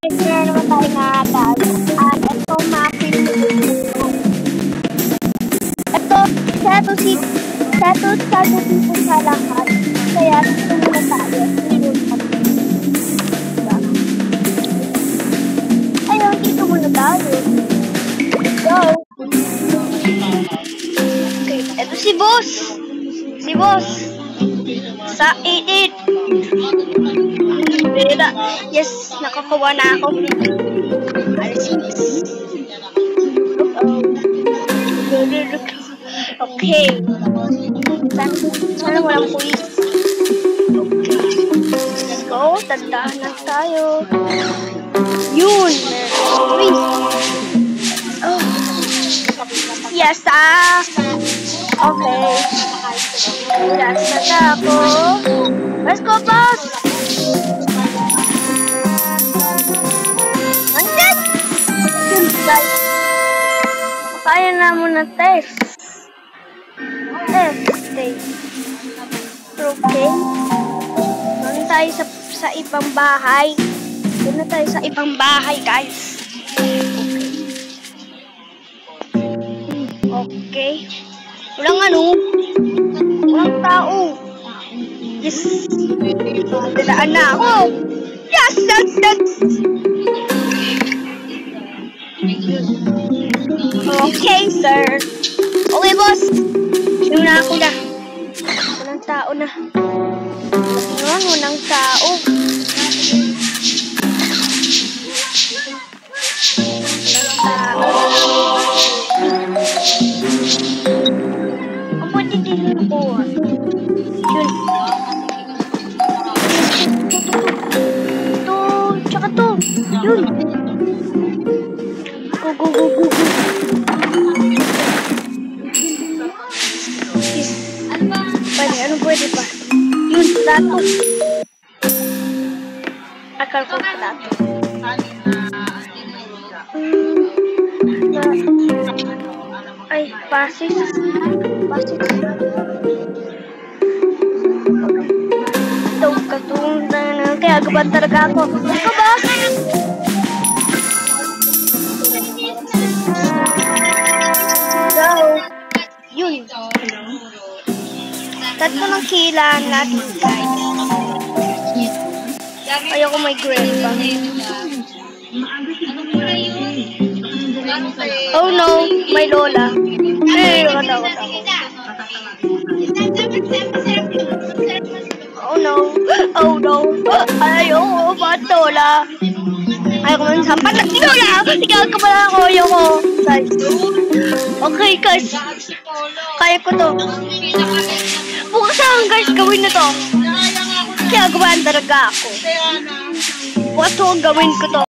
Meron naman tayo na tag. Ito mapping. Ito, sa dito sa lahat. Kaya dito muna tayo. Ayun, dito muna tayo. Go! Okay, ito si boss. Si boss. Sa 88. Yes, nakakuha na ako. Okay. Sana walang pulis. Let's go. Tandaan na tayo. Yun. Oh. Yes, okay. Yes, na ako. Let's go, boss. Kaya na muna test. Okay. Doon tayo sa ibang bahay. Doon na tayo sa ibang bahay, guys. Okay. Walang tao. Yes. Dadaan na ako. Yes, that's. Okay, sir. Okay, boss. Yun na ako na. Walang tao na. Walang tao. Ang pwede din ako. Yun. Ito. Tsaka to. Yun. Go. Pwede pa. Yun, plato. Akal ko plato. Ay, pasis. Ito, katulad na. Kaya gaban talaga ako. Ito, boss! Go! Yun. Tatlo ng kilan natin, guys. Ayoko may grill pa. Oh no, may lola. Hey, nakatakot ako. Oh no. Ayoko, ba't lola? Ayoko man sampan na lola. Ikaw ka pala ako, ayoko. Guys. Okay, guys. Kaya ko to. Bukas lang, guys, gawin na to. Kaya gawin talaga ako. Bukas ko gawin ko to.